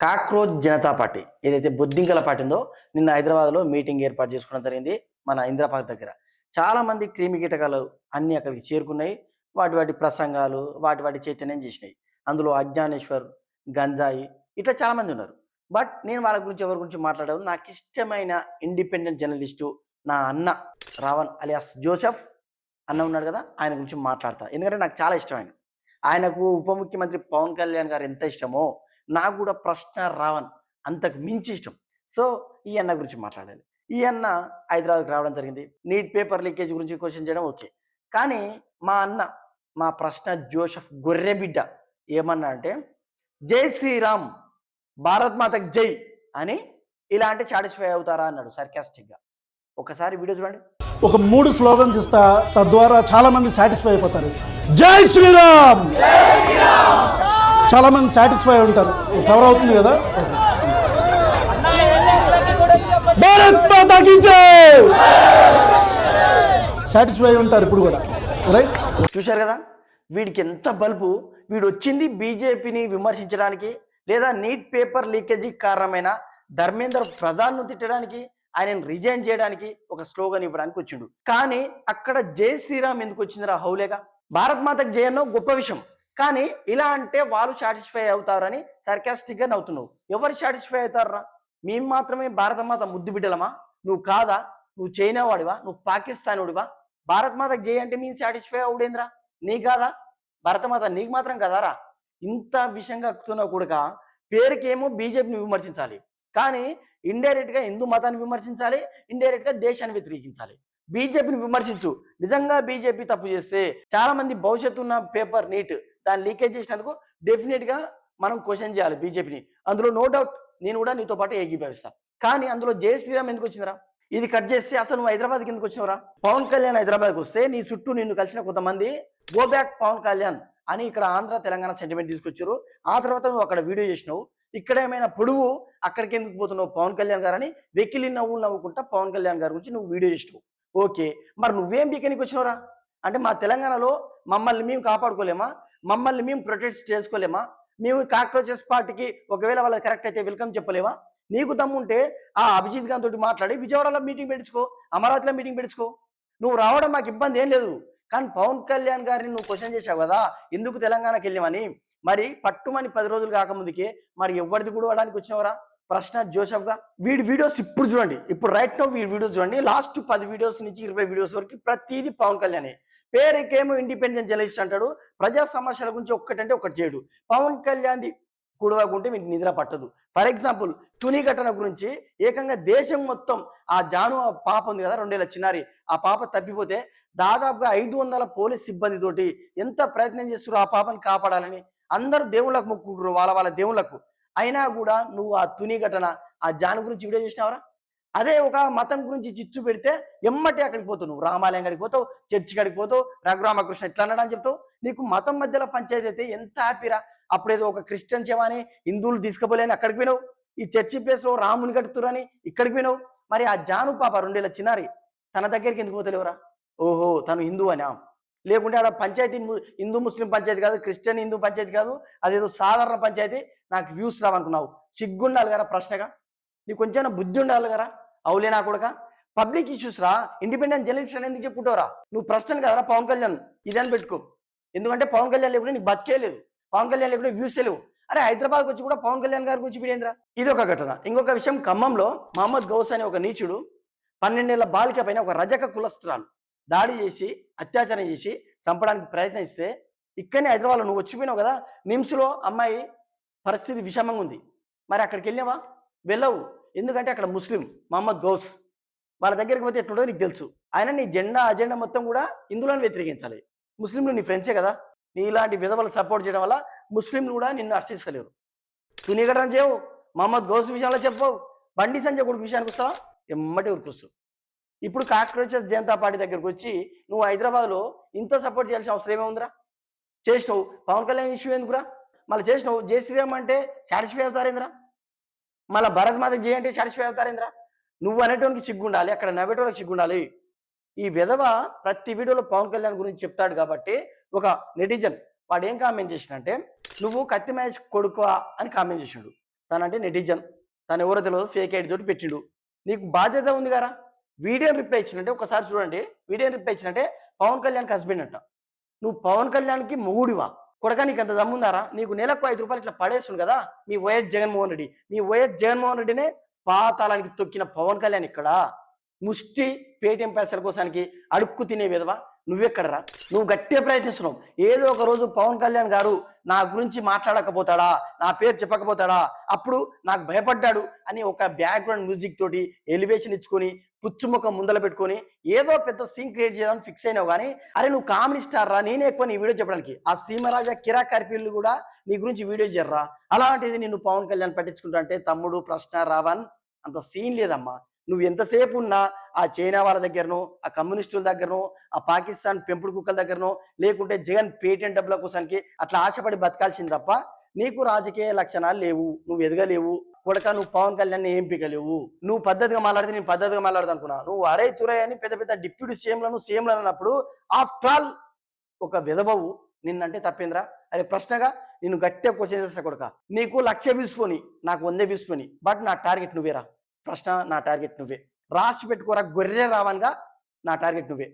Cockroach Janata party ఏదైతే బొద్దింకల party ఉందో నిన్న హైదరాబాద్లో మీటింగ్ ఏర్పాటు చేసుకోవడం జరిగింది మన ఇందిరాపార్క్ దగ్గర. చాలా మంది క్రిమి కీటకాలు అన్నీ అక్కడికి చేరుకున్నాయి. వాటి ప్రసంగాలు వాటి చైతన్యం చేసినాయి. అందులో అజ్ఞానేశ్వర్, గంజాయి ఇట్లా చాలా మంది ఉన్నారు. బట్ నేను వాళ్ళ గురించి ఎవరి గురించి మాట్లాడాను, నాకు ఇష్టమైన ఇండిపెండెంట్ జర్నలిస్టు నా అన్న రావణ్ అలియాస్ జోసెఫ్ అన్న ఉన్నాడు కదా, ఆయన గురించి మాట్లాడతా. ఎందుకంటే నాకు చాలా ఇష్టం ఆయన. ఆయనకు ఉప ముఖ్యమంత్రి పవన్ కళ్యాణ్ గారు ఎంత ఇష్టమో నాకు కూడా ప్రశ్న రావణ్ అంతకు మించి ఇష్టం. సో ఈ అన్న గురించి మాట్లాడాలి. ఈ అన్న హైదరాబాద్కి రావడం జరిగింది. నీట్ పేపర్ లీకేజ్ గురించి క్వశ్చన్ చేయడం ఓకే. కానీ మా అన్న మా ప్రశ్న జోసెఫ్ గొర్రె బిడ్డ ఏమన్నా అంటే, జై శ్రీరామ్, భారత్ మాతకు జై అని ఇలా అంటే సాటిస్ఫై అవుతారా అన్నాడు సర్కాస్టిక్గా. ఒకసారి వీడియో చూడండి. ఒక 3 స్లోగన్స్ ఇస్తా, తద్వారా చాలా మంది సాటిస్ఫై అయిపోతారు. జై శ్రీరామ్, చాలా మంది సాటిస్ఫై ఉంటారు. కవర్ అవుతుంది కదా. భారత్ మాతాకి జై, సాటిస్ఫై ఉంటారు ఇప్పుడు కూడా. రైట్, చూశారు కదా వీడికి ఎంత బల్బు. వీడు వచ్చింది బీజేపీని విమర్శించడానికి, లేదా నీట్ పేపర్ లీకేజీ కారణమైన ధర్మేంద్ర ప్రధాన్ను తిట్టడానికి, ఆయనను రిజైన్ చేయడానికి, ఒక స్లోగన్ ఇవ్వడానికి వచ్చిండు. కానీ అక్కడ జై శ్రీరామ్ ఎందుకు వచ్చిందిరా హౌలేగా? భారత్ మాతకు జై అన్నో గొప్ప విషయం, కానీ ఇలా అంటే వాళ్ళు సాటిస్ఫై అవుతారని సర్కాస్టిక్గా నవ్వుతున్నావు. ఎవరు సాటిస్ఫై అవుతారా? మేము మాత్రమే భారత మాత ముద్దు బిడ్డలమా? నువ్వు కాదా? నువ్వు చైనా వాడివా? నువ్వు పాకిస్తాన్ వాడివా? భారత్ మాతకు జై అంటే మేము సాటిస్ఫై అవుడేంద్రా? నీ కాదా? భారతమాత నీకు మాత్రం కదారా? ఇంత విషయంగా ఎక్కుతున్నావు కూడా. పేరుకేమో బీజేపీని విమర్శించాలి, కానీ ఇండైరెక్ట్గా హిందూ మతాన్ని విమర్శించాలి, ఇండైరెక్ట్గా దేశాన్ని వ్యతిరేకించాలి. బీజేపీని విమర్శించు. నిజంగా బీజేపీ తప్పు చేస్తే, చాలా మంది భవిష్యత్తు ఉన్న పేపర్ నీట్ దాన్ని లీకేజ్ చేసినందుకు డెఫినెట్గా మనం క్వశ్చన్ చేయాలి బీజేపీని. అందులో నో డౌట్ నేను కూడా నీతో పాటు ఏకీభవిస్తా. కానీ అందులో జై శ్రీరామ్ ఎందుకు వచ్చిందిరా? ఇది కట్ చేస్తే అసలు నువ్వు హైదరాబాద్కి ఎందుకు వచ్చినవరా? పవన్ కళ్యాణ్ హైదరాబాద్కి వస్తే నీ చుట్టూ నిన్ను కలిసిన కొంతమంది గో బ్యాక్ పవన్ కళ్యాణ్ అని ఇక్కడ ఆంధ్ర తెలంగాణ సెంటిమెంట్ తీసుకొచ్చారు. ఆ తర్వాత నువ్వు అక్కడ వీడియో చేసినావు. ఇక్కడ ఏమైనా పొడువు అక్కడికి ఎందుకు పోతున్నావు పవన్ కళ్యాణ్ గారు అని వెకిలి నవ్వులు నవ్వుకుంటా పవన్ కళ్యాణ్ గారి గురించి నువ్వు వీడియో చేసినావు. ఓకే, మరి నువ్వేం బీకెనికి వచ్చినవరా? అంటే మా తెలంగాణలో మమ్మల్ని మేము కాపాడుకోలేమా? మమ్మల్ని మేము ప్రొటెక్ట్ చేసుకోలేమా? మేము కాక్రోచెస్ పార్టీకి ఒకవేళ వాళ్ళకి కరెక్ట్ అయితే వెల్కమ్ చెప్పలేమా? నీకు దమ్ముంటే ఆ అభిజిత్ గారి తోటి మాట్లాడి విజయవాడలో మీటింగ్ పెట్టించుకో, అమరావతిలో మీటింగ్ పెట్టించుకో. నువ్వు రావడం మాకు ఇబ్బంది ఏం లేదు. కానీ పవన్ కళ్యాణ్ గారిని నువ్వు క్వశ్చన్ చేశావు కదా, ఎందుకు తెలంగాణకి వెళ్ళామని. మరి పట్టుమని 10 రోజులు కాకముందుకే మరి ఎవరిది కూడా అవడానికి వచ్చినవరా ప్రశ్న జోసెఫ్గా? వీడి వీడియోస్ ఇప్పుడు చూడండి, ఇప్పుడు రైట్ నో వీడి వీడియోస్ చూడండి. లాస్ట్ 10 వీడియోస్ నుంచి 20 వీడియోస్ వరకు ప్రతిదీ పవన్ కళ్యాణ్. పేరుకేమో ఇండిపెండెంట్ జర్నలిస్ట్ అంటాడు, ప్రజా సమస్యల గురించి ఒక్కటంటే ఒకటి చేయడు. పవన్ కళ్యాణ్ది కూడవకుంటే మీకు నిద్ర పట్టదు. ఫర్ ఎగ్జాంపుల్ తుని ఘటన గురించి ఏకంగా దేశం మొత్తం, ఆ జాను పాప ఉంది కదా 2 ఏళ్ల చిన్నారి, ఆ పాప తప్పిపోతే దాదాపుగా 500 పోలీస్ సిబ్బందితోటి ఎంత ప్రయత్నం చేస్తున్నారు ఆ పాపని కాపాడాలని. అందరూ దేవుళ్ళకు మొక్కుకుంటారు, వాళ్ళ దేవుళ్ళకు. అయినా కూడా నువ్వు ఆ తుని ఘటన, ఆ జాను గురించి వీడియో చేసినావరా? అదే ఒక మతం గురించి చిచ్చు పెడితే ఎమ్మటి అక్కడికి పోతావు. నువ్వు రామాలయం కాడికి పోతావు, చర్చి కాడికి పోతావు, రఘురామకృష్ణ ఎట్లా అన్నాడు అని చెప్తావు. నీకు మతం మధ్యలో పంచాయతీ అయితే ఎంత హ్యాపీరా? అప్పుడేదో ఒక క్రిస్టియన్ చెవాని హిందువులు తీసుకుపోలేని అక్కడికి పోయినావు. ఈ చర్చి ప్లేస్లో రాముని కట్టుతురని ఇక్కడికి పోయినావు. మరి ఆ జాను పాప 2 ఏళ్ల చిన్నారి తన దగ్గరికి ఎందుకు పోతలేవురా? ఓహో, తను హిందూ అనా? లేకుంటే ఆడ పంచాయతీ హిందూ ముస్లిం పంచాయతీ కాదు, క్రిస్టియన్ హిందూ పంచాయతీ కాదు, అదేదో సాధారణ పంచాయతీ, నాకు వ్యూస్ రావనుకున్నావు. సిగ్గుండాలి కదా ప్రశ్నగా? నీకు కొంచెం బుద్ధి ఉండాలి కదా? అవులే నా కొడుక. పబ్లిక్ ఇష్యూస్ రా, ఇండిపెండెంట్ జర్నలిస్ట్ అని ఎందుకు చెప్పుకుంటావురా? నువ్వు ప్రశ్న కదరా పవన్ కళ్యాణ్, ఇదని పెట్టుకో. ఎందుకంటే పవన్ కళ్యాణ్ లేకుండా నీకు బతికే లేదు, పవన్ కళ్యాణ్ లేకుండా వ్యూస్ లేవు. అరే హైదరాబాద్కి వచ్చి కూడా పవన్ కళ్యాణ్ గారి గురించి వీడేంద్రా? ఇది ఒక ఘటన. ఇంకొక విషయం, ఖమ్మంలో మహమ్మద్ గౌస్ అనే ఒక నీచుడు 12 ఏళ్ల బాలిక పైన ఒక రజక కులస్త్రాలు దాడి చేసి అత్యాచారం చేసి చంపడానికి ప్రయత్నిస్తే, ఇక్కడనే హైదరాబాద్లో నువ్వు వచ్చిపోయినావు కదా, నిమ్స్లో అమ్మాయి పరిస్థితి విషమంగా ఉంది. మరి అక్కడికి వెళ్ళావా? వెళ్ళవు. ఎందుకంటే అక్కడ ముస్లిం మహమ్మద్ గౌస్, వాళ్ళ దగ్గరికి పోతే ఎట్లుంటుందో నీకు తెలుసు. ఆయన నీ అజెండా మొత్తం కూడా హిందువులను వ్యతిరేకించాలి. ముస్లింలు నీ ఫ్రెండ్సే కదా. నీ ఇలాంటి విధవలు సపోర్ట్ చేయడం వల్ల ముస్లింలు కూడా నిన్ను హర్షిస్తలేరు. తునిగడం చేయవు, మహమ్మద్ గౌస్ విషయంలో చెప్పవు, బండి సంజయ్ కొడుకు విషయానికి వస్తావా ఎమ్మటి ఉరుకొస్తావు. ఇప్పుడు కాక్రోచెస్ జనతా పార్టీ దగ్గరకు వచ్చి నువ్వు హైదరాబాద్లో ఇంత సపోర్ట్ చేయాల్సిన అవసరం ఏమేముందిరా? చేసినావు. పవన్ కళ్యాణ్ ఇష్యూ ఎందుకురా? మళ్ళీ చేసినావు. జై శ్రీరామ్ అంటే సాటిస్ఫై అవుతారేంద్రా? మళ్ళీ భరత్ మాతకి జై అంటే సాటిస్ఫై అవుతారేంద్రా? నువ్వు అనేటోనికి సిగ్గుండాలి, అక్కడ నవ్వేటోనికి సిగ్గుండాలి. ఈ విధవ ప్రతి వీడియోలో పవన్ కళ్యాణ్ గురించి చెప్తాడు కాబట్టి ఒక నెటిజన్ వాడు ఏం కామెంట్ చేసినంటే, నువ్వు కత్తి మహేష్ కొడుకు అని కామెంట్ చేసిండు. తనంటే నెటిజన్, తను ఎవరో తెలియదు, ఫేక్ ఐడి తోటి పెట్టిండు. నీకు బాధ్యత ఉంది కదా. వీడియోని రిప్లై ఇచ్చినట్టే ఒకసారి చూడండి. వీడియోని రిప్లై ఇచ్చినట్టే పవన్ కళ్యాణ్కి హస్బెండ్ అంట. నువ్వు పవన్ కళ్యాణ్కి మొగుడివా కొడక? నీకు అంత దమ్ముందారా? నీకు నెలకు 5 రూపాయలు ఇట్లా పడేస్తుంది కదా మీ వైఎస్ జగన్మోహన్ రెడ్డి. మీ వైఎస్ జగన్మోహన్ రెడ్డినే పాతాళానికి తొక్కిన పవన్ కళ్యాణ్ ఇక్కడ ముష్టి పేటీఎం పైసల కోసానికి అడుక్కు తినే విధవా నువ్వెక్కడరా? నువ్వు గట్టిగా ప్రయత్నిస్తున్నావు. ఏదో ఒక రోజు పవన్ కళ్యాణ్ గారు నా గురించి మాట్లాడకపోతాడా, నా పేరు చెప్పకపోతాడా, అప్పుడు నాకు భయపడ్డాడు అని ఒక బ్యాక్గ్రౌండ్ మ్యూజిక్ తోటి ఎలివేషన్ ఇచ్చుకొని పుచ్చుముఖం ముందల పెట్టుకొని ఏదో పెద్ద సీన్ క్రియేట్ చేయాలని ఫిక్స్ అయినావు. కానీ అరే నువ్వు కామెడీ స్టార్ రా, నేనే ఎక్కువ నీ వీడియో చెప్పడానికి. ఆ సీమరాజా కిరా కార్పీలు కూడా నీ గురించి వీడియో చేయర్రా. అలాంటిది నిన్ను పవన్ కళ్యాణ్ పట్టించుకుంటా అంటే తమ్ముడు ప్రశ్న రావన్ అంత సీన్ లేదమ్మా. నువ్వు ఎంతసేపు ఉన్నా ఆ చైనా వాళ్ళ దగ్గరనో, ఆ కమ్యూనిస్టుల దగ్గరనో, ఆ పాకిస్తాన్ పెంపుడు కుక్కల దగ్గరనో, లేకుంటే జగన్ పేటెంట్ డబ్బుల కోసానికి అట్లా ఆశపడి బతకాల్సింది తప్ప నీకు రాజకీయ లక్షణాలు లేవు. నువ్వు ఎదగలేవు కొడక. నువ్వు పవన్ కళ్యాణ్ ఏం పీకలేవు. నువ్వు పద్ధతిగా మాట్లాడితే నేను పద్ధతిగా మాట్లాడదు అనుకున్నా. నువ్వు అరే తురై అని పెద్ద పెద్ద డిప్యూటీ సీఎంలను అన్నప్పుడు ఆఫ్టర్ ఆల్ ఒక విధవవు నిన్నంటే తప్పేంద్రా? అరే ప్రశ్నగా నిన్ను గట్టిగా క్వశ్చన్ చేస్తా కొడక. నీకు 1,00,000 వ్యూస్ పోని, నాకు 100 వ్యూస్ పోని, బట్ నా టార్గెట్ నువ్వేరా. ప్రశ్న నా టార్గెట్ నువ్వే. రాసి పెట్టుకోరా గొర్రె రావన్గా, నా టార్గెట్ నువ్వే.